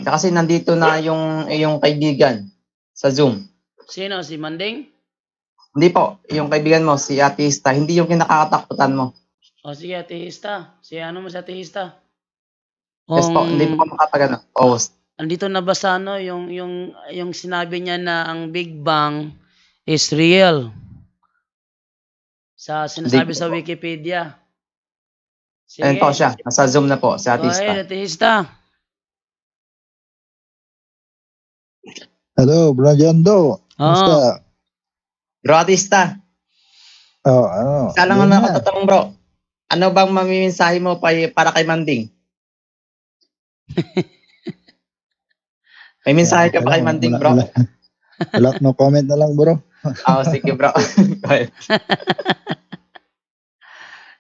Kasi nandito na yung iyong kaibigan sa Zoom. Sino? Si Manding? Hindi po, yung kaibigan mo, si Atista, hindi yung kinakatakutan mo. O sige, atihista. Si ano mo si atihista? Yes po, hindi po makapag post. Andito na ba sa ano, yung sinabi niya na ang Big Bang is real? Sa sinasabi sa Wikipedia. Sige. Ayun po siya, nasa Zoom na po, si Atista. Okay, atihista. Hello, Bro Jondo. Kumusta? Bro Atista. Ano? Isa lang naman ako tatanong, bro. Ano bang mamimensahe mo para kay Manding? May mensahe ka pa kay Manding, bro? Wala, no comment na lang, bro. Sige, bro.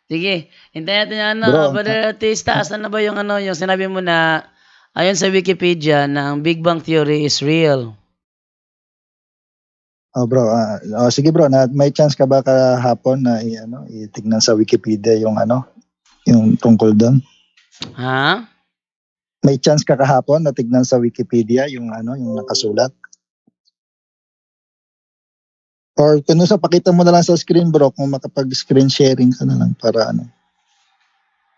Sige, hintayin natin yung Brother Atista, asan na ba yung yung sinabi mo na ayon sa Wikipedia na ang Big Bang Theory is real? Bro, sige bro, may chance ka ba kahapon na itignan sa Wikipedia yung yung tungkol doon? Ha? May chance ka kahapon na tignan sa Wikipedia yung yung nakasulat? Or kung sa pakita mo na lang sa screen, bro, kung makapag-screen sharing ka na lang para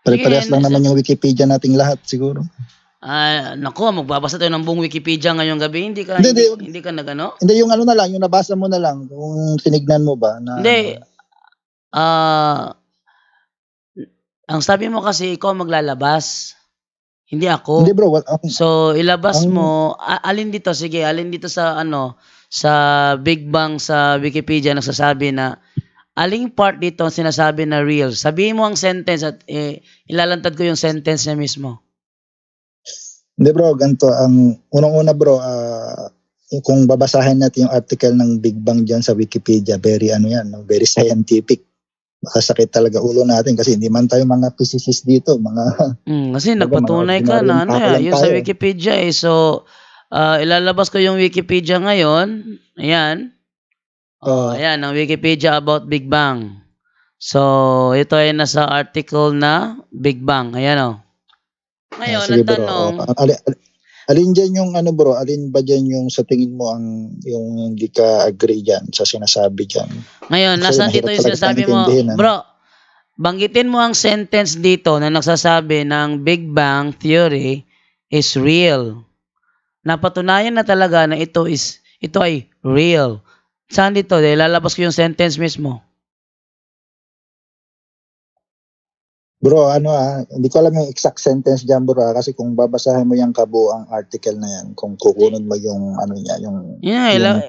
pare-parehas lang naman yung Wikipedia nating lahat siguro. Naku, magbabasa tayo ng buong Wikipedia ngayong gabi. Hindi ka nagano? Hindi, yung na lang, yung nabasa mo na lang, kung tinignan mo ba. Hindi. Ang sabi mo kasi ikaw maglalabas. Hindi ako. Hindi bro. So, ilabas mo, alin dito sa sa Big Bang sa Wikipedia nagsasabi na aling part dito ang sinasabi na real. Sabihin mo ang sentence at ilalantad ko yung sentence niya mismo. Hindi bro, ganito. Ang unang-una bro, kung babasahin natin yung article ng Big Bang dyan sa Wikipedia, very very scientific. Makasakit talaga ulo natin kasi hindi man tayo mga physicists dito. Kasi nagpatunay ka na yun sa Wikipedia eh. So, ilalabas ko yung Wikipedia ngayon. Ayan. Ayan, ang Wikipedia about Big Bang. So, ito ay nasa article na Big Bang. Ayan Ngayon, ang tanong. Alin dyan yung bro? Alin ba dyan yung sa tingin mo yung hindi ka agree dyan sa sinasabi dyan? Ngayon, nasaan dito yung sinasabi mo? Bro, banggitin mo ang sentence dito na nagsasabi ng Big Bang Theory is real. Napatunayan na talaga na ito ay real. Saan dito? Lalabas ko yung sentence mismo. Bro, hindi ko alam yung exact sentence dyan bro kasi kung babasahin mo yung kabuang article na yan, kung kukunin mo yung yung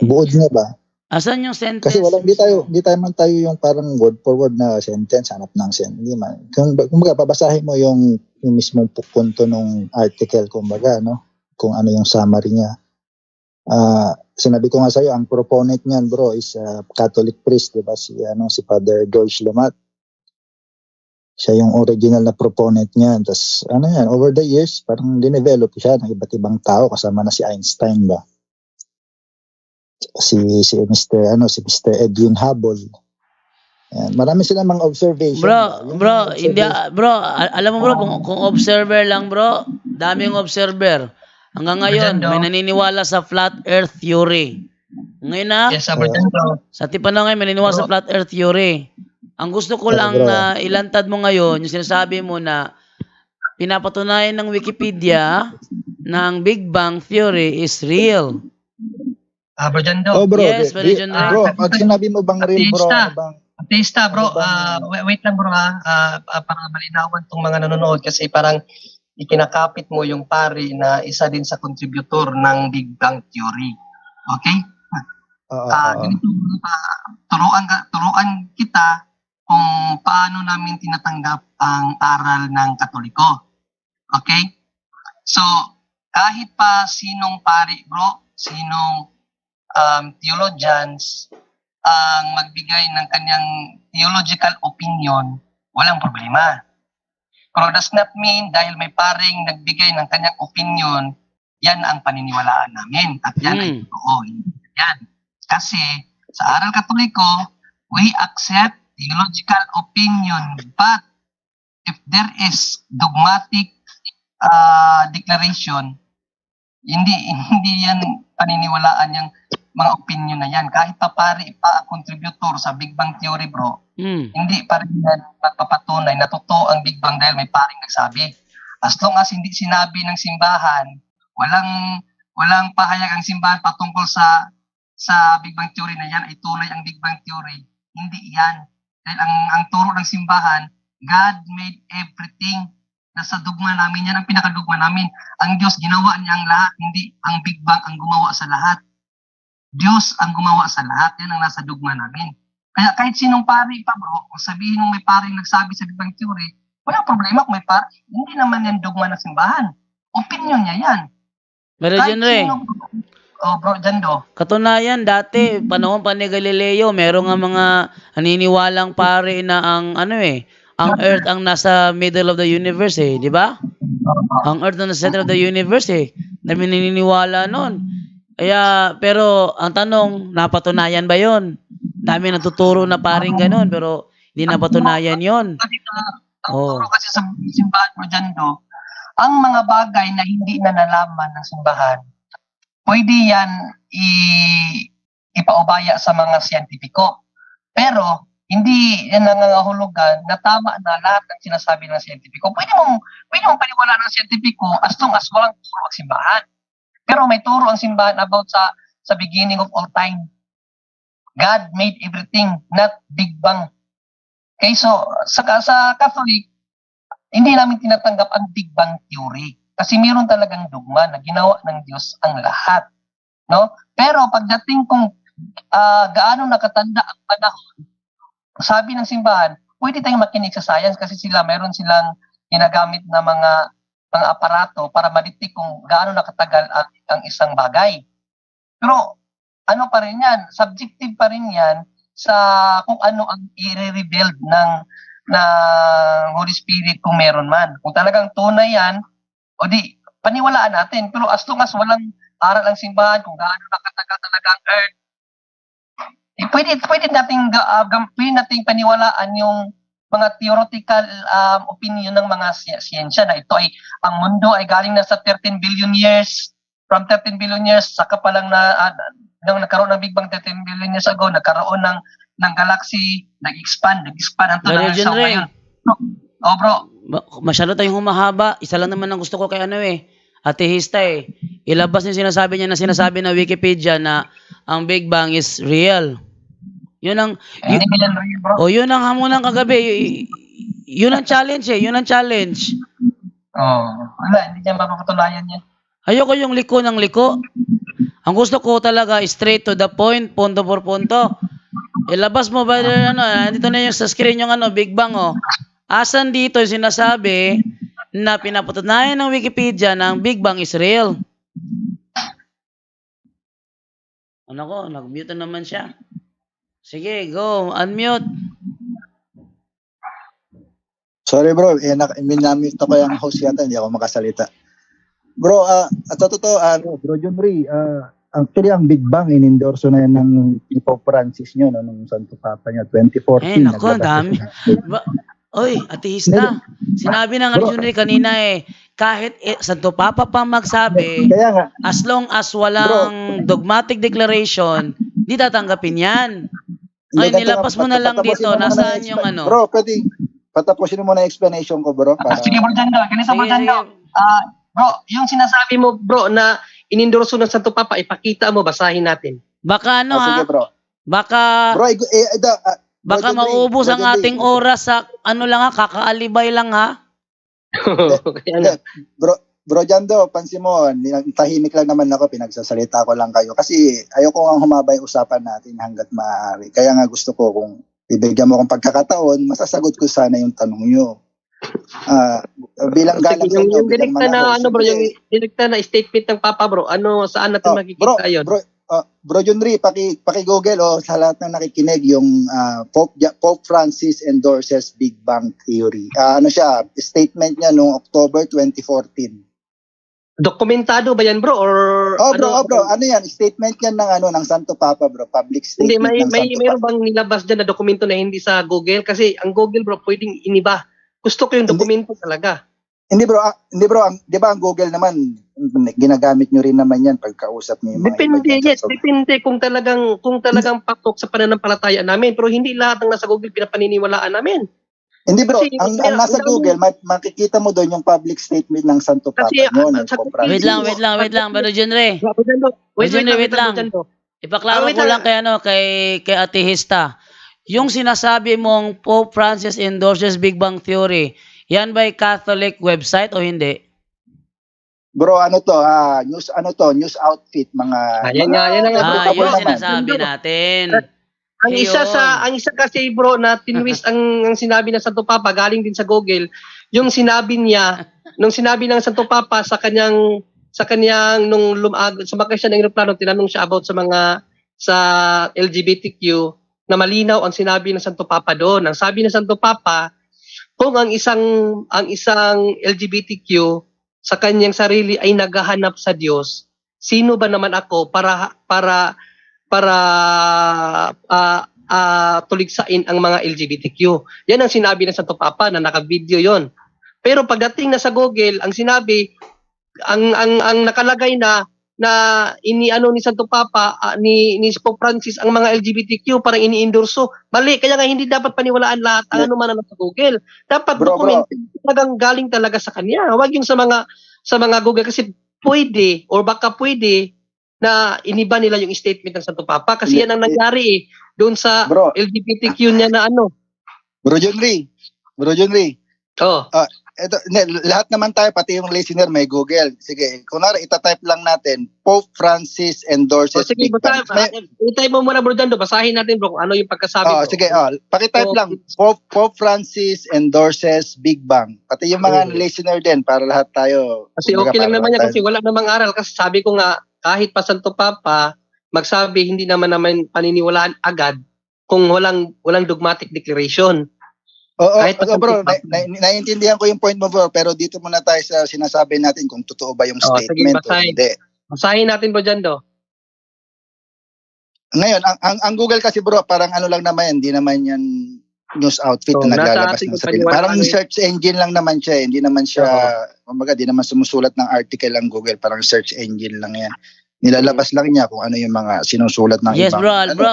buod niya ba? Asan yung sentence? Kasi hindi tayo yung parang word for word na sentence, hanap ng sentence. Hindi man. Kung babasahin mo yung mismong punto ng article, kung yung summary niya. Sinabi ko nga sa'yo, ang proponent niyan bro is Catholic priest, diba? Si Father George Lumat. Siya yung original na proponent niyan. Tapos, over the years, parang dinevelop siya ng iba't ibang tao, kasama na si Einstein ba? Si Mr. Edwin Hubble. Ayan. Marami silang mga observation. Bro, alam mo bro, kung observer lang bro, daming observer. Hanggang ngayon, may naniniwala sa flat earth theory. Ngayon sa tipan may naniniwala sa flat earth theory. Ang gusto ko lang na ilantad mo ngayon, yung sinasabi mo na pinapatunayan ng Wikipedia na ang Big Bang Theory is real. Bro Jondo. Bro. Yes, Bro Jondo. Bro, pag sinabi mo bang real bro? Atista bro, wait lang bro para malinawan tong mga nanonood kasi parang ikinakapit mo yung pare na isa din sa contributor ng Big Bang Theory. Okay? Turuan kita kung paano namin tinatanggap ang aral ng Katoliko. Okay? So, kahit pa sinong pari, bro, sinong theologians ang magbigay ng kanyang theological opinion, walang problema. Pero does not mean dahil may paring nagbigay ng kanyang opinion, yan ang paniniwalaan namin. At yan ay totoo. Yan. Kasi sa aral Katoliko, we accept theological opinion, but if there is dogmatic declaration, Hindi yan paniniwalaan yung mga opinion na yan. Kahit papari pa ang contributor sa Big Bang Theory, bro, hindi pa rin yan magpapatunay na totoo ang Big Bang dahil may paring nagsabi. As long as hindi sinabi ng simbahan, walang pahayag ang simbahan patungkol sa Big Bang Theory na yan ay tunay ang Big Bang Theory. Hindi yan. Dahil ang turo ng simbahan, God made everything. Nasa dugma namin yan, ang pinakadugma namin. Ang Diyos ginawa niya ang lahat, hindi ang Big Bang ang gumawa sa lahat. Diyos ang gumawa sa lahat, yan ang nasa dugma namin. Kaya kahit sinong pari pa, bro, kung sabihin mong may paring nagsabi sa Big Bang Theory, walang problema kung may pari. Hindi naman yan dugma ng simbahan. Opinion niya yan. Pero Jenre, bro, Jando. katunayan, dati, panahon pa ni Galileo, meron nga mga naniniwalang pare na ang ang Earth ang nasa middle of the universe di ba? Ang Earth na nasa center of the universe Dami naniniwala nun. Kaya, pero ang tanong, napatunayan ba yon? Dami natuturo na paring ganun, pero hindi napatunayan yon. Ang turo kasi sa simbahan mo dyan, ang mga bagay na hindi na nalaman ng simbahan, pwede yan ipaubaya sa mga siyentipiko. Pero, hindi yan nangangahulugan na tama na lahat ng sinasabi ng siyentipiko. Pwede mong paniwalaan ng siyentipiko as long as walang turo ang simbahan. Pero may turo ang simbahan about sa beginning of all time. God made everything, not Big Bang. Okay, so sa Catholic, hindi namin tinatanggap ang Big Bang Theory. Kasi meron talagang dogma na ginawa ng Diyos ang lahat. No? Pero pagdating kung gaano nakatanda ang panahon, sabi ng simbahan, pwede tayong makinig sa science kasi meron silang ginagamit na mga aparato para ma-detect kung gaano nakatagal ang isang bagay. Pero ano pa rin yan, subjective pa rin yan sa kung ano ang i-rebuild ng Holy Spirit kung meron man. Kung talagang tunay yan, o di, paniwalaan natin. Pero as long as walang aral ang simbahan kung gaano nakatagal talaga ang Earth, pwede nating paniwalaan yung mga theoretical opinion ng mga siyensya na ito ay ang mundo ay galing na sa 13 billion years. From 13 billion years, saka pa lang nung nagkaroon ng Big Bang 13 billion years ago, nagkaroon ng galaxy, nag-expand hanggang sa ngayon. Bro. Masyado tayong humahaba. Isa lang naman ang gusto ko kay atehista Ilabas yung sinasabi niya na sinasabi na Wikipedia na ang Big Bang is real. Yun ang yun ang hamunan kagabi. Yun ang challenge Yun ang challenge. Wala, hindi niya mapapatunayan yan. Ayoko yung liko ng liko. Ang gusto ko talaga straight to the point, punto por punto. Ilabas mo ba dito na yung sa screen yung Big Bang Asan dito yung sinasabi na pinapatunayan ng Wikipedia na ang Big Bang is real? Nag-mute na naman siya. Sige, go. Unmute. Sorry bro, minamute ako yung host yata, hindi ako makasalita. Bro, at totoo, Bro John Ray, actually ang Big Bang, in-endorso na yan ng Pope Francis nyo, nung Santo Papa niya, 2014. Nako, dami. Oy, atehista. Sinabi ng John Ray kanina kahit Santo Papa pa magsabi, kaya nga, as long as walang dogmatic declaration, di tatanggapin yan. Ay, nilapas mo na lang dito. Nasaan yung Bro, pwede patapusin mo na explanation ko, bro. Sige, bro, Jando. Ganito, bro, Jando. Bro, yung sinasabi mo, bro, na inendorso ng Santo Papa, ipakita mo, basahin natin. Baka sige, bro. Baka, bro, baka maubos ang ating oras sa kakaalibay lang Bro Jando, pansin mo, tahimik lang naman ako, pinagsasalita ko lang kayo. Kasi ayoko nga humaba yung usapan natin hanggat maaari. Kaya nga gusto ko kung bibigyan mo akong pagkakataon, masasagot ko sana yung tanong nyo. Bilang galang sa inyo, yung direkta na bro, yung direkta na statement ng Papa, bro, saan natin makikita yun? Bro John Ray, paki-google sa lahat ng nakikinig yung Pope Francis endorses Big Bang Theory. Statement niya noong October 2014. Dokumentado ba yan, bro? Or bro. Ano yan? Statement yan ng Santo Papa, bro. Public statement ng Santo Papa. Mayroon bang nilabas dyan na dokumento na hindi sa Google? Kasi ang Google, bro, pwedeng iniba. Gusto ko yung dokumento talaga. Hindi bro, 'di ba ang Google naman ginagamit nyo rin naman yan pagkausap niyo yung mga Depende kung talagang patok sa pananampalataya namin, pero hindi lahat ng nasa Google pinapaniniwalaan namin. Hindi bro, ang nasa Google, makikita mo doon yung public statement ng Santo Papa noon. Wait lang, Brother Junre. Wait lang. Ipaklaro ko lang kay Ate Hista. Yung sinasabi mong Pope Francis endorses Big Bang Theory, yan ba Catholic website o hindi? Bro, news outfit, mga... Yan yung sinasabi natin. Ang isa kasi bro na tinwist ang sinabi ng Santo Papa galing din sa Google, yung sinabi niya, nung sinabi ng Santo Papa sa kanyang nung sumakay siya ng eroplano, tinanong siya about sa LGBTQ, na malinaw ang sinabi ng Santo Papa doon. Ang sabi ng Santo Papa, kung ang isang LGBTQ sa kanyang sarili ay naghahanap sa Diyos, sino ba naman ako para tuligsain ang mga LGBTQ? Yan ang sinabi ng Santo Papa na naka-video yon. Pero pagdating na sa Google, ang sinabi, ang nakalagay na iniano ni Santo Papa, ni Pope Francis ang mga LGBTQ parang ini-endorso. Mali, kaya nga hindi dapat paniwalaan lahat ang ano man sa Google. Dapat dokumento talagang galing talaga sa kanya. Huwag yung sa mga Google kasi pwede or baka pwede na iniba nila yung statement ng Santo Papa kasi yan ang nangyari doon sa LGBTQ niya na ano. Bro Junri. Oh. Lahat naman tayo, pati yung listener may Google. Sige, kunwari itatype lang natin, Pope Francis endorses Big Bang. I-type mo muna bro Jando, basahin natin bro kung ano yung pagkasabi ko. Sige, pakitype lang, Pope Francis endorses Big Bang. Pati yung mga listener din, para lahat tayo. Kasi okay lang naman yan, kasi wala namang aral. Kasi sabi ko nga, kahit pa Santo Papa, magsabi hindi naman paniniwalaan agad kung walang dogmatic declaration. Bro, naiintindihan ko yung point mo bro, pero dito muna tayo sa sinasabi natin kung totoo ba yung statement o hindi. Basahin natin bro Jando. Ngayon, ang Google kasi bro, parang ano lang naman yan, hindi naman yan news outfit na naglalabas ng sarili. Parang search engine lang naman siya, hindi naman siya, kumbaga, di naman sumusulat ng article ang Google, parang search engine lang yan. Nilalabas lang niya kung ano yung mga sinusulat ng yes, ibang. Yes bro,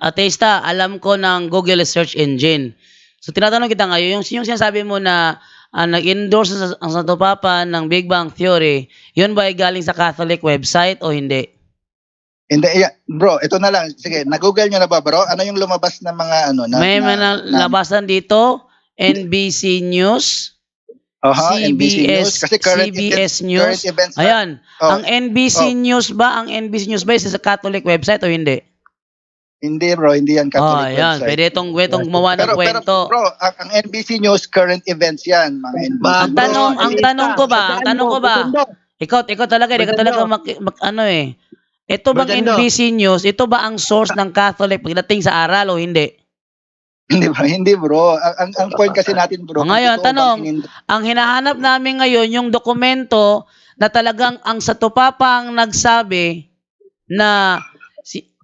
Ateista, alam ko ng Google search engine. So tinatanong kita ngayon, yung sinasabi mo na nag-endorse ang Santo Papa ng Big Bang Theory, yun ba ay galing sa Catholic website o hindi? Hindi, bro, ito na lang. Sige, nag-google nyo na ba bro? Ano yung lumabas na mga ano? May labasan dito, NBC News, CBS, kasi CBS News. Ayan, ang NBC News ba, is sa Catholic website o hindi? Hindi bro, hindi yan Catholic website. Pwede itong gumawa ng kwento. Pero bro, ang NBC News, current events yan. Mga NBC ang tanong ko ba, ikaw talaga ito bang NBC News, ito ba ang source ng Catholic pagdating sa aral o hindi? Hindi bro. Ang point kasi natin bro. Ngayon, tanong, ang hinahanap namin ngayon, yung dokumento na talagang ang Santo Papa ang nagsabi na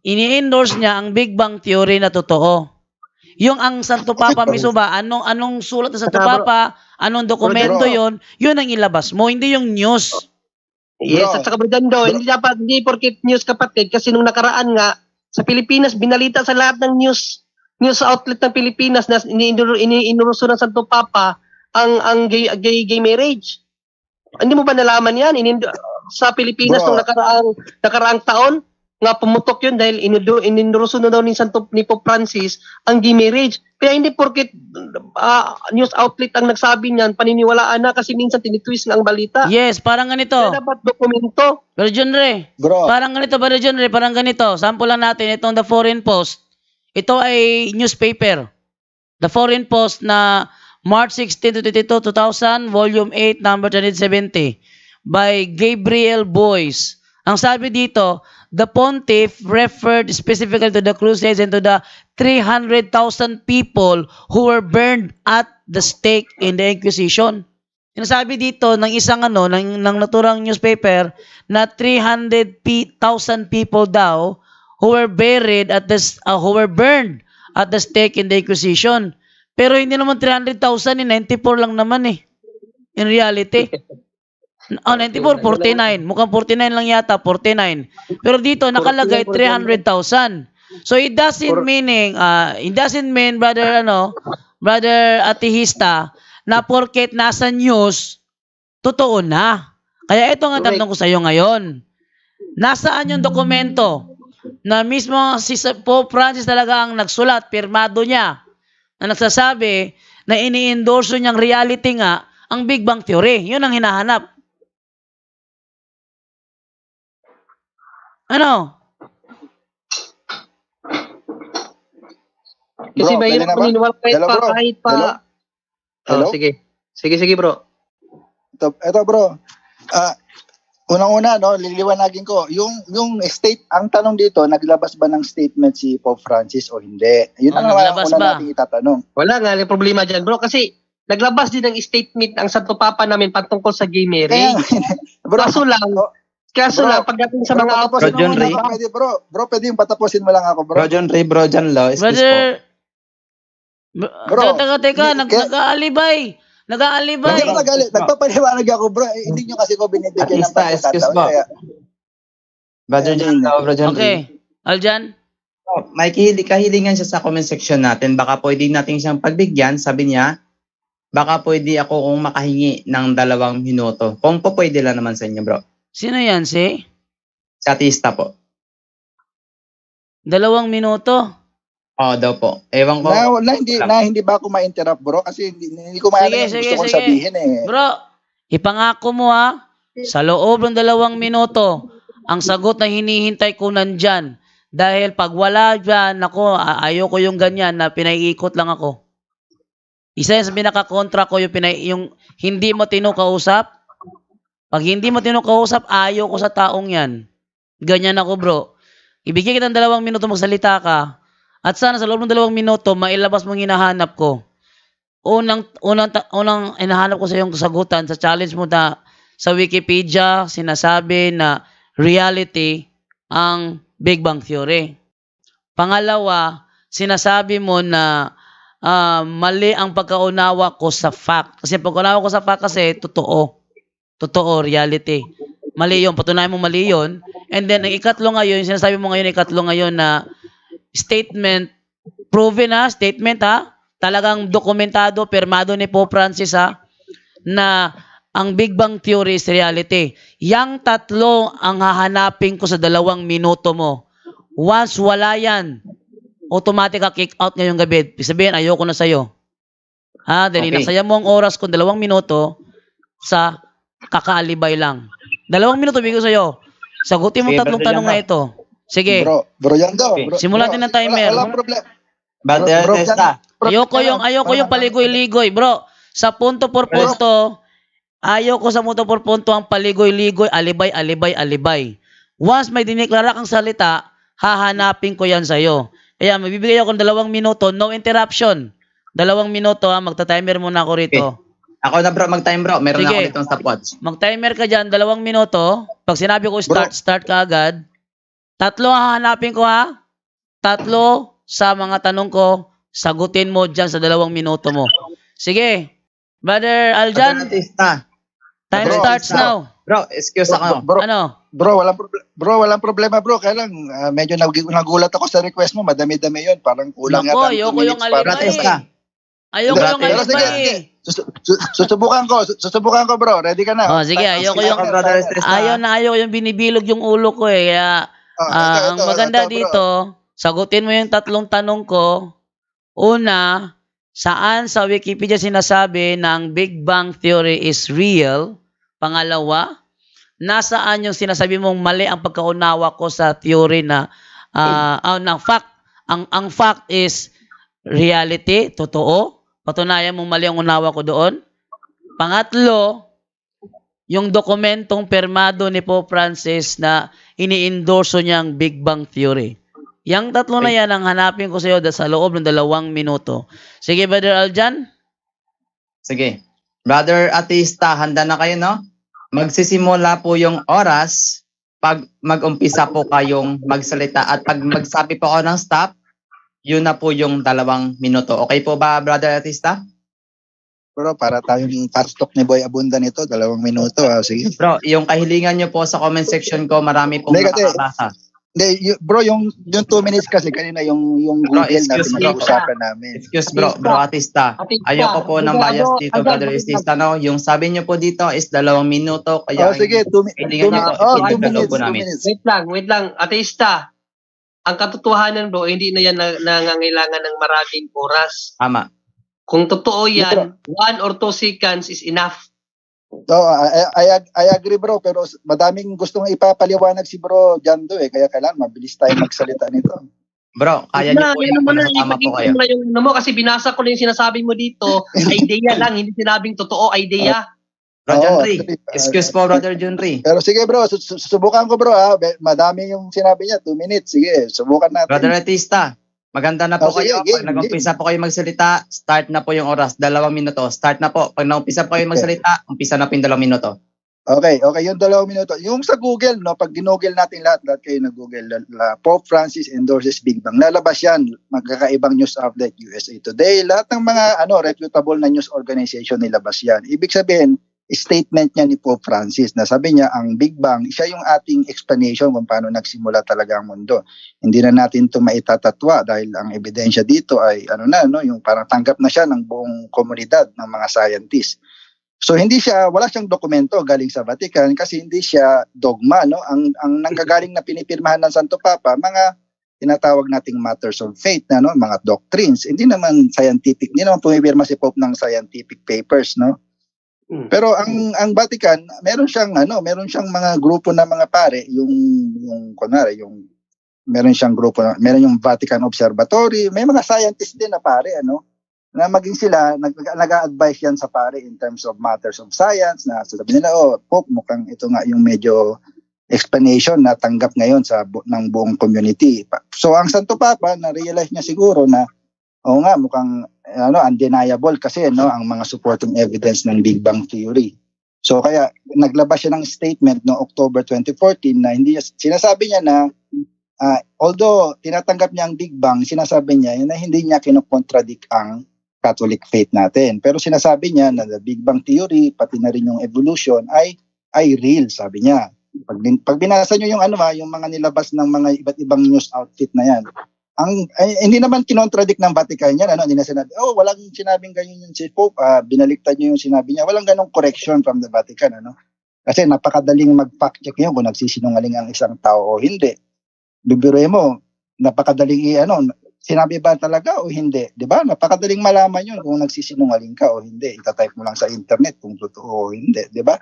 ini-endorse niya ang Big Bang Theory na totoo. Yung ang Santo Papa mismo ba, anong sulat ng Santo Papa, anong dokumento yon, yun ang ilabas mo, hindi yung news. Yes, at saka Brigando, hindi porket news kapatid, kasi nung nakaraan nga, sa Pilipinas, binalita sa lahat ng news outlet ng Pilipinas na iniinuruso ng Santo Papa ang gay marriage. Hindi mo ba nalaman yan? Sa Pilipinas nung nakaraang taon, nga pumutok yun dahil ininduruso na daw ni Pope Francis ang gay marriage. Kaya hindi porket news outlet ang nagsabi niyan, paniniwalaan na kasi minsan tinitwist na ang balita. Yes, parang ganito. Kaya dapat dokumento. Pero Junre, parang ganito. Sample lang natin itong The Foreign Post. Ito ay newspaper. The Foreign Post na March 16 to 22, 2000, Volume 8, number 270 by Gabriel Boyce. Ang sabi dito, the Pontiff referred specifically to the Crusades and to the 300,000 people who were burned at the stake in the Inquisition. Sinasabi dito ng isang ng naturang newspaper na 300,000 people daw who were buried at who were burned at the stake in the Inquisition. Pero hindi naman 300,000, 94 lang naman eh. in reality. 94, 49. Mukhang 49 lang yata, 49. Pero dito nakalagay 300,000. So it doesn't mean brother Atihista, na porket nasa news totoo na. Kaya ito nga tanong ko sa iyo ngayon. Nasaan yung dokumento na mismo si Pope Francis talaga ang nagsulat, pirmado niya, na nagsasabi na ini-endorse niyang reality nga ang Big Bang Theory. Yun ang hinahanap. Ano? Kasi mahirap maniniwala kahit pa. Hello? Sige. Sige bro. Ito bro. Unang-una, no, liliwanagin ko. Yung state, ang tanong dito, naglabas ba ng statement si Pope Francis o hindi? Yun ang una natin itatanong. Wala nga, yung problema dyan bro. Kasi naglabas din ng statement ang Santo Papa namin patungkol sa gay marriage. Kaso lang, pagdating sa mga Bro John Ray. Bro, pwede yung patapusin mo lang ako, bro. Bro John Ray, Bro John Law. Brother, teka, nag-aalibay. Nagpapaliwanag ako, bro. Hindi nyo kasi ko binibigyan ng excuse mo. Brother John Law, Bro John Ray. Okay. Aljan? May kahilingan siya sa comment section natin. Baka pwede natin siyang pagbigyan. Sabi niya, baka pwede ako kung makahingi ng 2 minuto. Kung po pwede lang naman sa inyo, bro. Sino yan, si? Sa Atihista po. 2 minuto? Oo daw po. Ewan ko. Hindi ba ako ma-interrupt, bro? Kasi hindi ko maalam yung gusto kong sabihin eh. Bro, ipangako mo sa loob ng 2 minuto, ang sagot na hinihintay ko nandyan. Dahil pag wala dyan, ayoko yung ganyan na pinaiikot lang ako. Isa yan sa pinaka-kontra ko, yung hindi mo tinukausap. Pag hindi mo tinukausap, ayaw ko sa taong yan. Ganyan ako, bro. Ibigay kita ng 2 minuto magsalita ka. At sana sa loob ng 2 minuto, mailabas mong hinahanap ko. Unang hinahanap ko sa iyong kasagutan sa challenge mo na sa Wikipedia, sinasabi na reality ang Big Bang Theory. Pangalawa, sinasabi mo na mali ang pagkaunawa ko sa fact. Kasi pagkaunawa ko sa fact kasi, Totoo, reality. Mali yun. Patunayan mo mali yun. And then, ang ikatlo ngayon, sinasabi mo ngayon, na statement, proven statement talagang dokumentado, pirmado ni Pope Francis na ang Big Bang Theory is reality. Yang tatlo ang hahanapin ko sa 2 minuto mo. Once wala yan, automatic kick out ngayong gabi. Sabihin, ayoko na sa'yo. Dahil nasaya mo ang oras ko 2 minuto sa kakaalibay lang. 2 minuto bigay ko sa'yo. Sagutin mo 3 tanong na ito. Sige. Bro yan daw. Simulan din ng timer. Walang problema. Ayoko yung paligoy-ligoy, bro. Sa punto por punto, ayoko sa punto por punto ang paligoy-ligoy, alibay. Once may diniklara kang salita, hahanapin ko yan sa'yo. Kaya mabibigay ako ng 2 minuto, no interruption. 2 minuto magta-timer muna ako rito. Okay. Ako na bro, mag-time bro. Meron na ako ditong stopwatch. Mag-timer ka dyan, 2 minuto. Pag sinabi ko start ka agad. 3 hahanapin ko 3 sa mga tanong ko, sagutin mo dyan sa 2 minuto mo. Sige. Brother Aljan, time starts now. Bro, excuse ako. Ano? Bro, walang problema bro. Kaya lang, medyo nagulat ako sa request mo. Madami-dami yun. Parang kulang yata. Ayoko yung alibay. Ayoko yung alibay. Susubukan ko bro. Ready ka na? Sige, ayoko yung binibilog yung ulo ko Kaya ang maganda dito, sagutin mo yung 3 tanong ko. Una, saan sa Wikipedia sinasabi na ang Big Bang Theory is real? Pangalawa, nasaan yung sinasabi mong mali ang pagkaunawa ko sa theory na ng fact? Ang fact is reality, totoo. Patunayan mong mali ang unawa ko doon. Pangatlo, yung dokumentong permado ni Pope Francis na ini-endorso niya ang Big Bang Theory. Yang 3 na yan ang hanapin ko sa iyo sa loob ng 2 minuto. Sige, Brother Aljan? Sige. Brother Atihista, handa na kayo, no? Magsisimula po yung oras pag mag-umpisa po kayong magsalita at pag magsabi po ako ng stop, yun na po yung 2 minuto. Okay po ba, Brother Atihista? Bro, para tayong pastok ni Boy Abunda nito, 2 minuto. Sige. Bro, yung kahilingan nyo po sa comment section ko, marami pong nakakabasa. Bro, yung 2 minutes kasi kanina yung Bro, Google na pinag-uusapan namin. Excuse bro Atista. Ayoko po ng bias dito, Brother Atista, no? Yung sabi nyo po dito is 2 minuto. Kaya sige, 2 minutes. Wait lang. Atista, ang katotohanan bro, hindi na yan nangangailangan ng maraming oras. Tama. Kung totoo yan, 1 or 2 seconds is enough. I agree bro, pero madaming gustong ipapaliwanag si bro Jando kaya kailangan mabilis tayo magsalita nito. Bro, kaya niyo po yung tama po kayo. Kasi binasa ko lang yung sinasabi mo dito, idea lang, hindi sinabing totoo, idea. Bro Junri, excuse po Brother Junri. Pero sige bro, susubukan ko bro madami yung sinabi niya, 2 minutes, sige, subukan natin. Brother Atista, maganda na po kayo. Pag nag-umpisa po kayo magsalita, start na po yung oras. 2 minuto. Start na po. Pag nag-umpisa po kayo magsalita, umpisa na po yung 2 minuto. Okay. Yung 2 minuto. Yung sa Google, no, pag ginugel natin lahat kayo nag-Google, Pope Francis endorses Big Bang. Lalabas yan. Magkakaibang news update, USA Today. Lahat ng mga reputable na news organization nilabas yan. Ibig sabihin, statement niya ni Pope Francis na sabi niya ang Big Bang, siya yung ating explanation kung paano nagsimula talaga ang mundo. Hindi na natin ito maitatatwa dahil ang ebidensya dito ay yung parang tanggap na siya ng buong komunidad ng mga scientists. So wala siyang dokumento galing sa Vatican kasi hindi siya dogma, no? Ang nanggagaling na pinipirmahan ng Santo Papa, mga tinatawag nating matters of faith na mga doctrines. Hindi naman scientific, hindi naman pumipirma si Pope ng scientific papers, no? Pero ang Vatican, meron siyang mga grupo na mga pare, meron siyang grupo, meron yung Vatican Observatory, may mga scientists din na pare, na maging sila nag-a-advise yan sa pare in terms of matters of science, na sabi nila, Pope, mukhang ito nga yung medyo explanation na tanggap ngayon ng buong community. So ang Santo Papa, na-realize niya siguro na mukhang undeniable kasi ang mga supporting evidence ng Big Bang Theory. So kaya naglabas siya ng statement no October 2014 na sinasabi niya na although tinatanggap niya ang Big Bang, sinasabi niya na hindi niya kinokontradict ang Catholic faith natin. Pero sinasabi niya na the Big Bang Theory pati na rin yung evolution ay real, sabi niya. Pag binasa niyo yung yung mga nilabas ng mga iba't ibang news outfit na yan, hindi naman kinontradict ng Vatican yan, hindi na sinabi, walang sinabing ganyan yung si Pope, binaliktad niyo yung sinabi niya, walang ganong correction from the Vatican, Kasi napakadaling mag-fact check yun kung nagsisinungaling ang isang tao o hindi. Bibiruin mo, napakadaling sinabi ba talaga o hindi, di ba? Napakadaling malaman yun kung nagsisinungaling ka o hindi. Itatype mo lang sa internet kung totoo o hindi, di ba?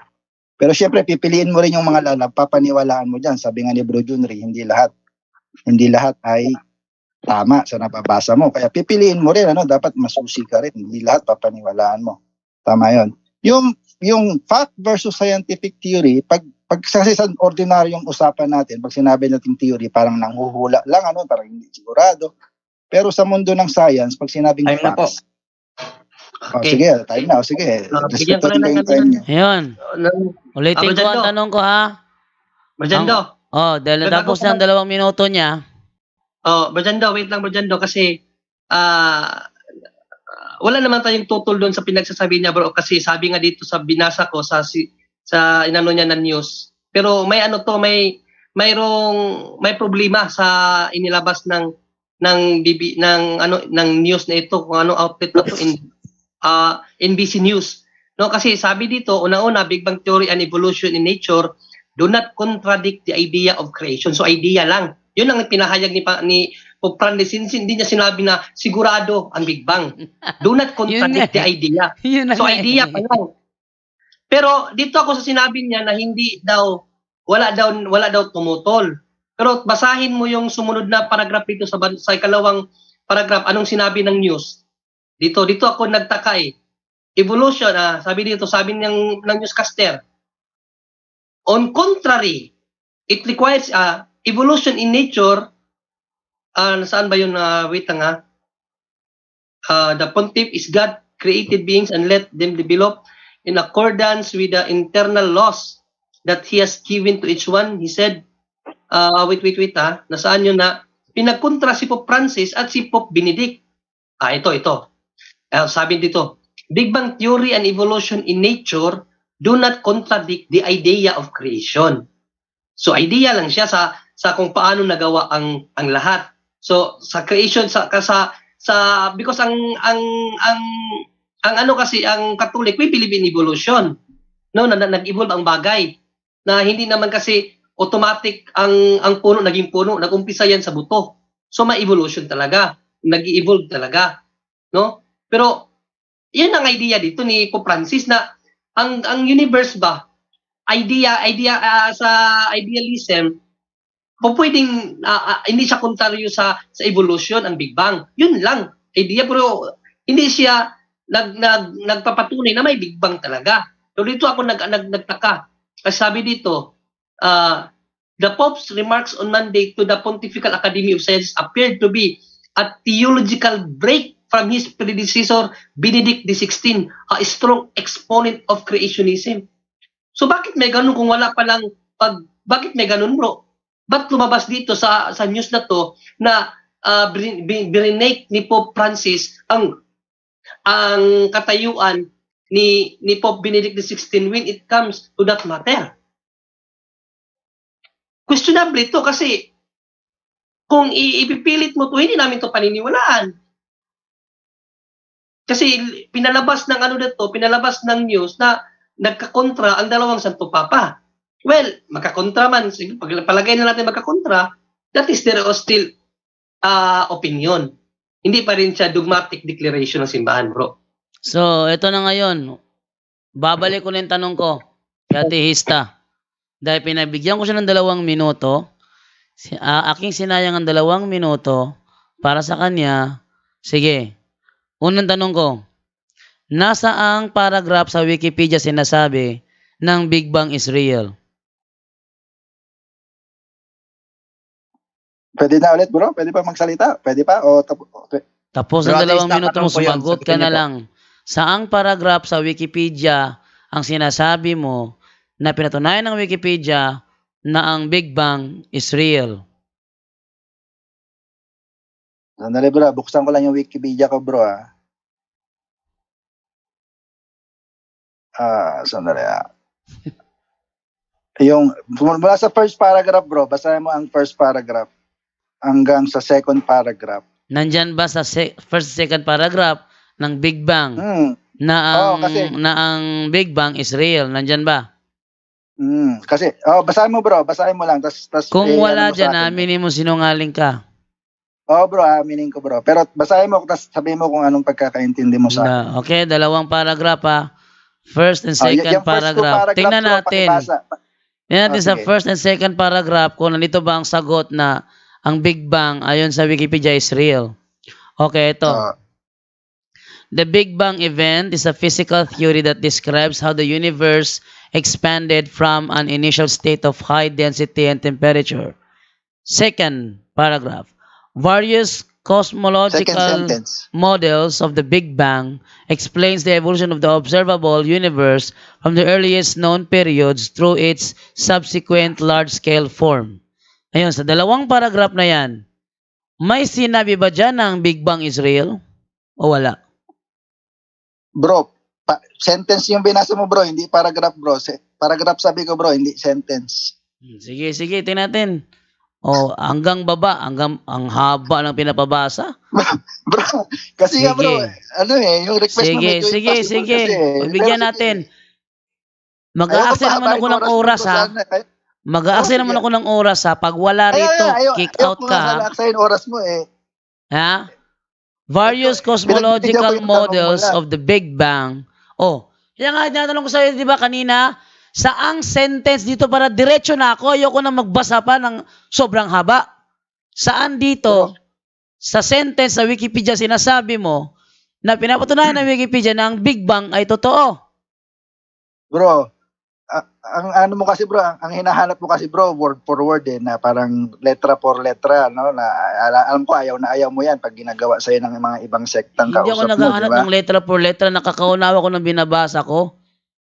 Pero syempre, pipiliin mo rin yung mga papaniwalaan mo dyan. Sabi nga ni Bro Junri, hindi lahat ay tama sa nababasa mo. Kaya pipiliin mo rin, dapat masusi ka rin. Hindi lahat papaniwalaan mo. Tama yon. Yung fact versus scientific theory, pag kasi sa ordinaryong usapan natin, pag sinabi natin theory, parang nanghuhula lang, parang hindi sigurado. Pero sa mundo ng science, pag sinabing time facts, okay. Sige, time na. Sige. Bigyan ko lang ng time. Ayun. Ulitin ko ang tanong ko, ha? Barjando. Dahil natapos na ang 2 minuto niya. Barjando, wait lang Barjando kasi wala naman tayong tutol doon sa pinagsasabi niya bro kasi sabi nga dito sa binasa ko sa inano niya na news. Pero may may problema sa inilabas ng news na ito kung ano outlet na to NBC News. No kasi sabi dito una-una Big Bang Theory and evolution in nature do not contradict the idea of creation. So idea lang. Yun ang pinahayag ni Pope Francis. Hindi niya sinabi na sigurado ang Big Bang. Do not contradict the idea. So idea pa lang. Pero dito ako sa sinabi niya na wala daw tumutol. Pero basahin mo yung sumunod na paragraph dito sa ikalawang paragraph. Anong sinabi ng news? Dito ako nagtaka Evolution, sabi ng newscaster. On contrary, it requires evolution in nature. Saan ba yun? Wait lang the pontiff is God created beings and let them develop in accordance with the internal laws that He has given to each one. He said, wait, nasaan yun na? Pinagkontra si Pope Francis at si Pope Benedict. Ito. Sabi dito, Big Bang Theory and evolution in nature do not contradict the idea of creation. So idea lang siya sa kung paano nagawa ang lahat. So sa creation because ang ano kasi ang Catholic we believe in evolution. No, nag-evolve ang bagay na hindi naman kasi automatic ang puno naging puno, nag-umpisa yan sa buto. So may evolution talaga, nag-evolve talaga, no? Pero yan ang idea dito ni Pope Francis na ang universe ba idea sa idealism pwedeng hindi siya kontraryo sa evolution ang Big Bang. Yun lang idea, pero hindi siya nagpapatunay na may Big Bang talaga. So dito ako nagtaka kasi sabi dito the Pope's remarks on Monday to the Pontifical Academy of Sciences appeared to be a theological break from his predecessor Benedict XVI, a strong exponent of creationism. So bakit may ganun kung wala pa lang bakit may ganun, bro? Ba't lumabas dito sa news na to na birinake ni Pope Francis ang katayuan ni Pope Benedict XVI when it comes to that matter? Questionable ito kasi kung ipipilit mo to, hindi namin to paniniwalaan. Kasi pinalabas ng news na nagkakontra ang dalawang Santo Papa. Well, magkakontra man, palagay na natin magkakontra, that is there is still opinion. Hindi pa rin siya dogmatic declaration ng simbahan, bro. So, ito na ngayon. Babalik ko na yung tanong ko kay Ate Hista. Dahil pinabigyan ko siya ng 2 minuto, aking sinayang ang 2 minuto para sa kanya. Sige, unang tanong ko, nasa ang paragraph sa Wikipedia sinasabi ng Big Bang is real? Pwede na ulit, bro? Pwede pa magsalita? Pwede pa? Tapos ang 2 minuto mo, sumagot ka na lang. Saang paragraph sa Wikipedia ang sinasabi mo na pinatunayan ng Wikipedia na ang Big Bang is real? Sandali, bro. Buksan ko lang yung Wikipedia ko, bro. Sandali. Yung mula sa first paragraph, bro, basahin mo ang first paragraph hanggang sa second paragraph. Nandyan ba sa first second paragraph ng Big Bang na ang Big Bang is real? Nandyan ba? Kasi basahin mo, bro, basahin mo lang tas kung wala dyan, aminin mo sinungaling ka. Bro, aminin ko, bro. Pero basahin mo tas sabihin mo kung anong pagkakaintindi mo sa akin. Okay, 2 paragraph First and second paragraph. Tingnan natin. Tingnan natin sa first and second paragraph kung nandito ba ang sagot na ang Big Bang ayon sa Wikipedia is real. Okay, ito. The Big Bang event is a physical theory that describes how the universe expanded from an initial state of high density and temperature. Second paragraph. Various cosmological models of the Big Bang explains the evolution of the observable universe from the earliest known periods through its subsequent large-scale form. Ayun, sa 2 paragraph na yan, may sinabi ba dyan na ang Big Bang is real? O wala? Bro, sentence yung binasa mo, bro, hindi paragraph, bro. Paragraph sabi ko, bro, hindi sentence. Sige, tingnan natin. Hanggang baba, ang haba ng pinapabasa. Bro, kasi nga, bro, yung request mo medyo Sige. Pagbigyan natin. Mag-a-access naman ako ng oras, ha? Mag-a-access naman ako ng oras, ha? Pag wala rito, kick out ka, ha? Mag-a-access oras mo, eh. Ha? Various cosmological models of the Big Bang. Kaya nga, tinatanong ko sa'yo, di ba, kanina, saang sentence dito para diretso na ako? Ayoko na magbasa pa ng sobrang haba. Saan dito, sa sentence sa Wikipedia, sinasabi mo na pinapatunayan ng Wikipedia na ang Big Bang ay totoo? Bro, ang ano mo kasi, bro, ang hinahanap mo kasi, bro, word for word, na parang letra for letra, no? Na, alam ko, ayaw mo yan pag ginagawa sa'yo ng mga ibang sektang kausap mo, hindi ako naghahanap ng letra for letra, nakakaunawa ko ng binabasa ko.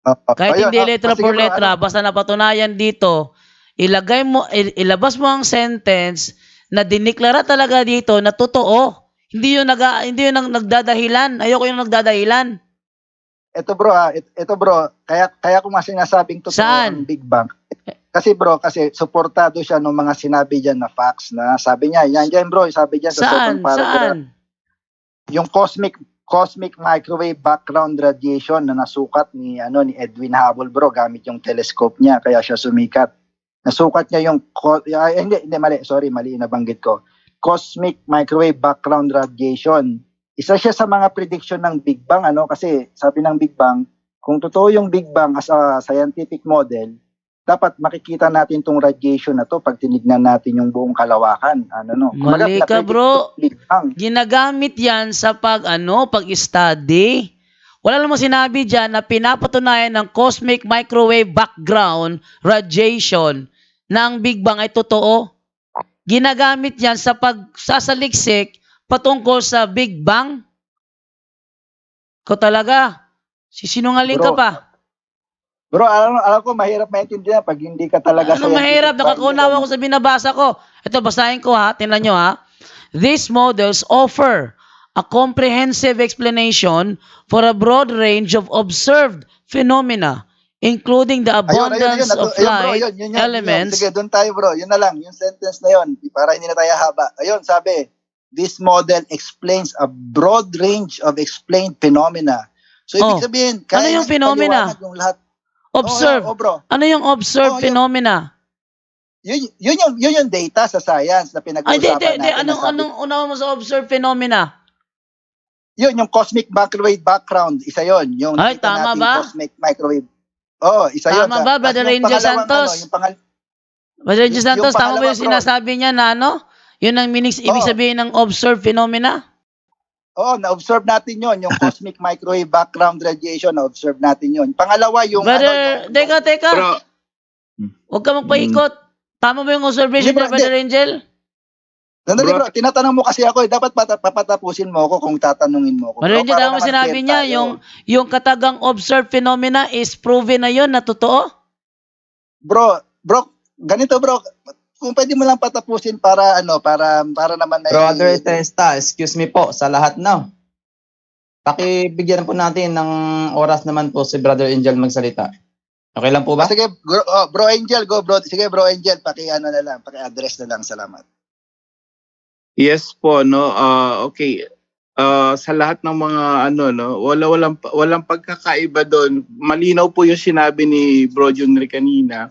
Kahit hindi letra for letra, basta napatunayan dito, ilabas mo ang sentence na diniklara talaga dito na totoo. Hindi yun nagdadahilan. Ayoko yung nagdadahilan. ito bro, kaya ko nga sinasabing totoo ang Big Bang. Kasi bro, kasi suportado siya ng mga sinabi diyan na facts na sabi niya, yan bro, sabi diyan sa second paragraph. Yung cosmic microwave background radiation na nasukat ni Edwin Hubble bro gamit yung telescope niya kaya siya sumikat. Nasukat niya yung mali nabanggit ko. Cosmic microwave background radiation. Isa siya sa mga prediction ng Big Bang kasi sabi ng Big Bang, kung totoo yung Big Bang as a scientific model, dapat makikita natin tong radiation na to pag tinignan natin yung buong kalawakan. Mali ka bro. Ginagamit yan sa pag-study. Wala namang sinabi dyan na pinapatunayan ng cosmic microwave background radiation na ang Big Bang ay totoo. Ginagamit yan sa pagsasaliksik patungkol sa Big Bang. Ko talaga. Sisinungaling ka pa. Bro, alam ko mahirap maintindihan pag hindi ka talaga mahirap? Nakakunawa ko sa binabasa ko. Ito, basahin ko ha. Tingnan nyo ha. These models offer a comprehensive explanation for a broad range of observed phenomena, including the abundance of light elements. Sige, doon tayo bro. Yun na lang. Yung sentence na yun. Para hindi na tayo haba. Ayun, sabi, this model explains a broad range of explained phenomena. So, ibig sabihin, ano yung phenomena? Yung lahat. Observe. Bro. Ano yung observed phenomena? Yun yung data sa science na pinag-uusapan natin. Anong unawa mo sa observed phenomena? Yun, yung cosmic microwave background. Isa yun. Yung ay, tama ba? Cosmic microwave. Isa yun. Tama ba, Brother Angel Santos? Brother Angel Santos, tama ba yung sinasabi niya na yun ang ibig sabihin ng observed phenomena? Na-observe natin yon yung cosmic microwave background radiation, na-observe natin yon. Pangalawa, yung Brother, teka. Huwag ka magpaikot. Tama ba yung observation niya, Brother Angel? Nandali bro, tinatanong mo kasi ako, dapat papatapusin mo ako kung tatanungin mo ako. Brother Angel, tama sinabi niya, yung katagang observed phenomena is proven na yon na totoo? Bro, ganito bro, kung pwede mo lang patapusin para naman na Brother Testa, excuse me po sa lahat Pakibigyan po natin ng oras naman po si Brother Angel magsalita. Okay lang po ba? Sige, Bro Angel, go bro. Sige Bro Angel, paki-address na lang. Salamat. Yes po, okay. Sa lahat ng mga walang pagkakaiba doon. Malinaw po yung sinabi ni Bro Junry kanina.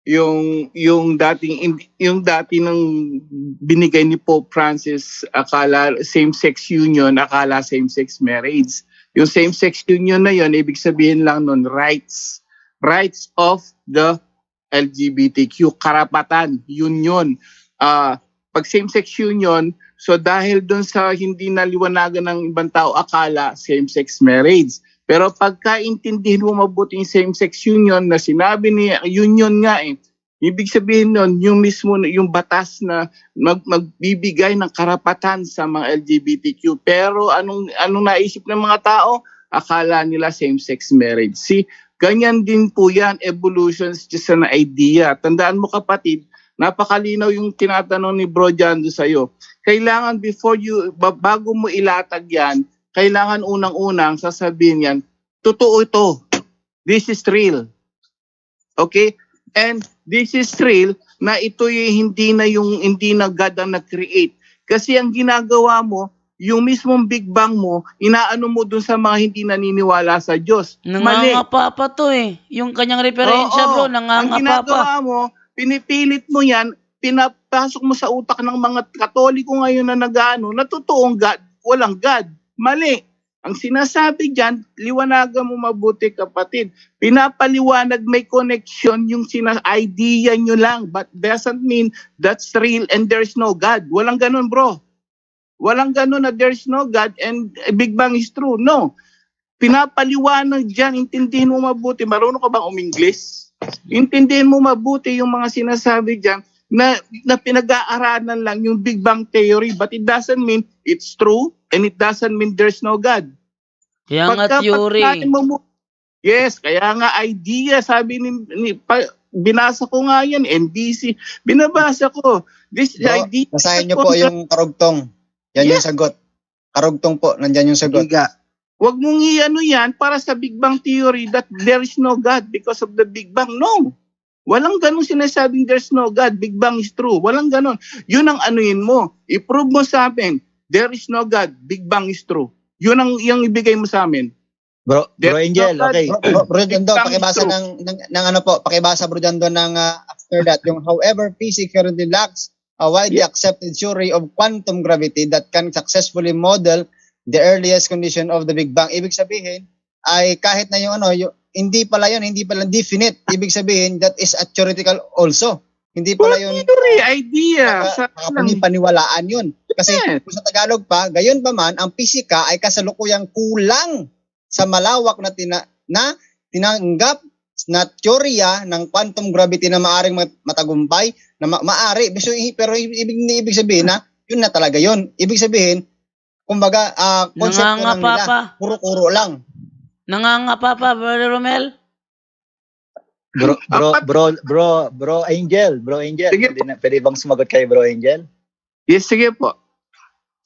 Yung dati ng binigay ni Pope Francis, akala same-sex union, akala same-sex marriage. Yung same-sex union na yon, ibig sabihin lang nun rights of the LGBTQ, karapatan, union. Pag same-sex union, so dahil dun sa hindi naliwanagan ng ibang tao, akala same-sex marriage. Pero pagkaintindihin mo mabuti yung same-sex union na sinabi ni union nga ibig sabihin nun, yung mismo yung batas na magbibigay ng karapatan sa mga LGBTQ. Pero anong naisip ng mga tao? Akala nila same-sex marriage. Ganyan din po yan, evolution's just an idea. Tandaan mo kapatid, napakalinaw yung tinatanong ni Bro Jando sa'yo. Kailangan bago mo ilatag yan, kailangan unang-unang sasabihin yan, totoo ito. This is real. Okay? And this is real na ito hindi na God ang nag-create. Kasi ang ginagawa mo, yung mismong Big Bang mo, inaano mo dun sa mga hindi naniniwala sa Diyos. Nangangapa pa to Yung kanyang referensya bro, nangangapa pa. Ang ginagawa mo, pinipilit mo yan, pinapasok mo sa utak ng mga Katoliko ngayon na na totoong God, walang God. Mali. Ang sinasabi dyan, liwanagan mo mabuti kapatid. Pinapaliwanag may connection yung idea nyo lang. But doesn't mean that's real and there's no God. Walang ganun bro. Walang ganun na there's no God and Big Bang is true. No. Pinapaliwanag dyan, intindihin mo mabuti. Marunong ka bang umingles? Intindihin mo mabuti yung mga sinasabi dyan na pinag-aaralan lang yung Big Bang theory. But it doesn't mean it's true. And it doesn't mean there's no God. Kaya nga theory. Yes, kaya nga idea. Sabi binasa ko nga yan, NBC. Binabasa ko. This idea. Basahin niyo po yung karugtong. Yan yung sagot. Karugtong po, nandyan yung sagot. Huwag mong i-ano yan para sa Big Bang Theory that there is no God because of the Big Bang. No. Walang ganun sinasabing there's no God, Big Bang is true. Walang ganun. Yun ang anuin mo. I-prove mo sa amin, there is no God, Big Bang is true. Yun ang yung ibigay mo sa amin. Bro Angel, okay. Bro Jando, pakibasa ng ano po, pakibasa Bro Jando ng after that, yung however physics currently lacks a widely accepted theory of quantum gravity that can successfully model the earliest condition of the Big Bang. Ibig sabihin ay kahit na yung hindi pala definite. Ibig sabihin that is a theoretical also. Hindi pala yun theory, idea. Paniwalaan yun. Kasi kung sa Tagalog pa, gayon pa man, ang pisika ay kasalukuyang kulang sa malawak na tinanggap na teorya ng quantum gravity na maaring matagumpay, na maari. Pero ibig sabihin na, yun na talaga yun. Ibig sabihin, kumbaga, konsepto lang nila, kuro-kuro lang. Nangangapa pa, Brother Romel? Bro Angel. Sige. Pwede bang sumagot kay Bro Angel? Yes, sige po.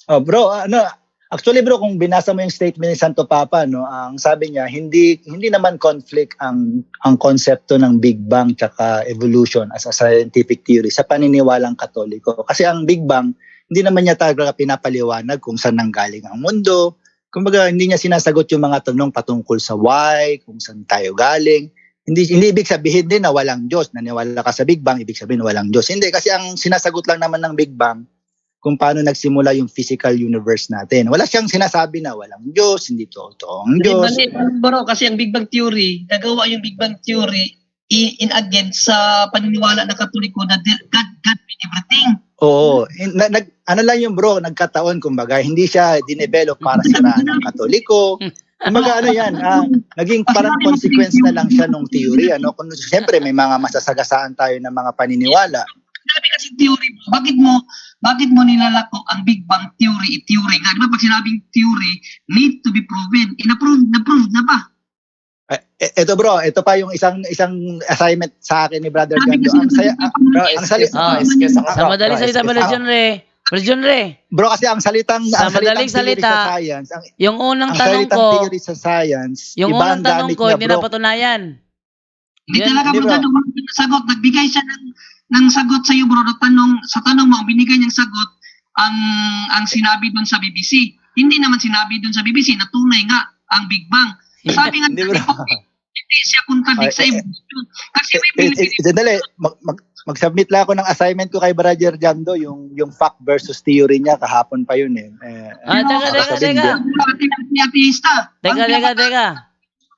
Oh, bro, actually bro, kung binasa mo yung statement ni Santo Papa, no, ang sabi niya, hindi naman conflict ang konsepto ng Big Bang tsaka evolution as a scientific theory sa paniniwalang Katoliko. Kasi ang Big Bang, hindi naman niya talaga pinapaliwanag kung saan nanggaling ang mundo. Kumbaga, hindi niya sinasagot yung mga tanong patungkol sa why, kung saan tayo galing. Hindi ibig sabihin din na walang Diyos. Naniwala ka sa Big Bang, ibig sabihin walang Diyos. Hindi, kasi ang sinasagot lang naman ng Big Bang kung paano nagsimula yung physical universe natin. Wala siyang sinasabi na walang Diyos, hindi totoo ang Diyos. Bro, kasi ang Big Bang Theory, nagawa yung Big Bang Theory in against sa paniniwala ng Katoliko na God made everything. Oo. Ano lang yung bro, nagkataon, kumbaga, hindi siya dinevelop para siraan ng Katoliko. Kumbaga, naging parang consequence na lang siya nung theory. Siyempre, may mga masasagasaan tayo ng mga paniniwala. Sabi kasi theory, bakit mo nilalako ang Big Bang Theory, theory? Diba pag sinabing theory, need to be proven. Na-prove na ba? Ito bro, ito pa yung isang assignment sa akin ni Brother Gando. Sa madaling salita, Brother John Ray. Bro, kasi ang salitang madaling salita, sa science, yung unang ang tanong salitang ko, theory sa science, yung iba unang ang tanong gamit ko, niya, hindi bro. napatunayan. Hindi talaga bro sagot. Nagbigay siya ng sagot sa iyo bro. Sa tanong mo, binigay niyang sagot ang sinabi doon sa BBC. Hindi naman sinabi doon sa BBC na tunay nga ang Big Bang. Sabi nga, hindi siya contradict sa evolution. Kasi Dali, mag-submit lang ako ng assignment ko kay Brother Jando, yung fact versus theory niya, kahapon pa yun eh. Teka.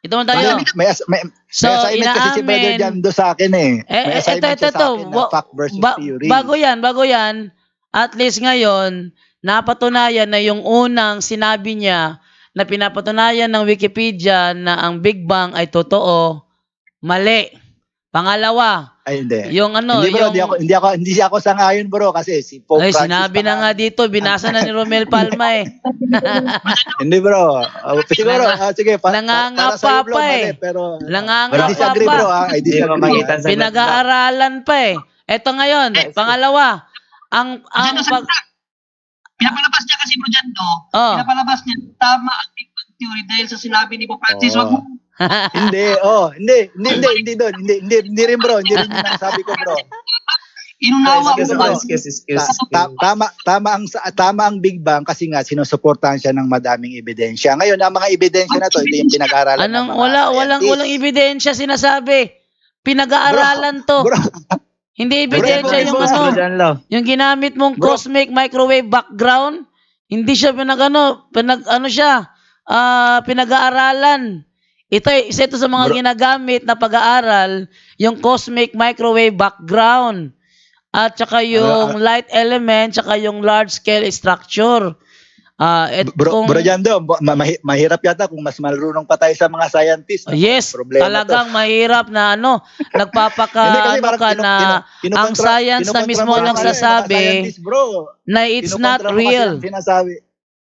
Ito mo tayo. May assignment kasi si Brother Jando sa akin eh. May assignment siya sa akin na fact versus theory. Bago yan, at least ngayon, napatunayan na yung unang sinabi niya na pinapatunayan ng Wikipedia na ang Big Bang ay totoo, mali. Pangalawa, ay hindi. Yung hindi bro, hindi ako sangayon bro kasi si Pope Francis. Sinabi na nga dito, binasa na ni Romel Palma eh. Hindi bro. Siguro, sige, nangangapa pa eh. Pero nangangapa disagree bro, I disagree. Pinag-aaralan pa eh. Eto ngayon, pangalawa, pinapalabas niya kasi bro Jando, pinapalabas niya tama ang Big Bang Theory dahil sa sinabi ni Pope Francis. Hindi rin bro, hindi rin yung sabi ko bro. Inunawa ko bro. Tama ang Big Bang kasi nga sinusuportahan siya ng madaming ebidensya. Ngayon, ang mga ebidensya na to, ito yung pinag-aaralan ng mga walang ebidensya sinasabi. Pinag-aaralan to. Bro. Hindi ebidensya yung yung ginamit mong cosmic microwave background, hindi siya pinag-aaralan. Isa ito sa mga ginagamit na pag-aaral, yung cosmic microwave background, at saka yung light element, saka yung large scale structure. Bro Jando, mahirap yata kung mas marunong pa tayo sa mga scientists. Yes, talagang mahirap na ang science na mismo nagsasabi na it's not real.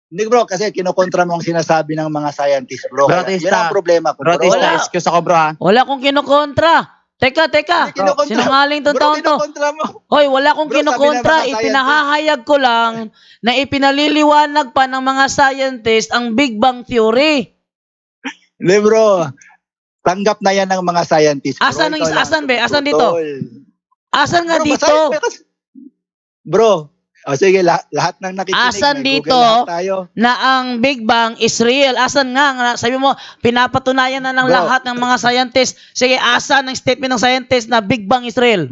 Hindi bro, kasi kinokontra mo ang sinasabi ng mga scientists bro. Yan ang problema ko bro. Excuse ako bro. Wala akong kinokontra. Teka. Sinungaling tong taon to. Hoy, wala akong kinokontra. Ipinahahayag ko lang na ipinaliliwanag pa ng mga scientist ang Big Bang Theory. Hindi bro, tanggap na yan ng mga scientists. Bro. Asan Ikaw lang asan be? Asan putol. dito? Asan nga Bro, dito? basahin mo kasi. Bro, sige, lahat ng nakikinig. Asan may dito Google lahat tayo. na ang Big Bang is real? Asan nga? Sabi mo, pinapatunayan na ng Bro. lahat ng mga scientists. Sige, asan ang statement ng scientist na Big Bang is real?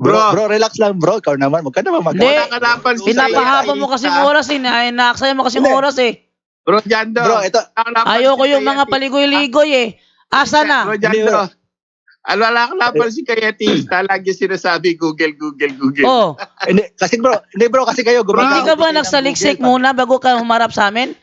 Bro, relax lang bro. Ikaw naman, huwag ka naman Hindi. Pinapahaba Pinapahaba mo kasi oras eh. Naaksaya mo kasi oras eh. Bro, Jando. Bro, ito. Ayoko yung mga paligoy-ligoy eh. Asa na? Bro, Jando. Wala ka laban si Kayetista. Lagi sinasabi Google. Oh. Hindi, kasi bro, kasi kayo Hindi ka ba kayo ng nagsaliksik Google, muna bago ka humarap sa amin?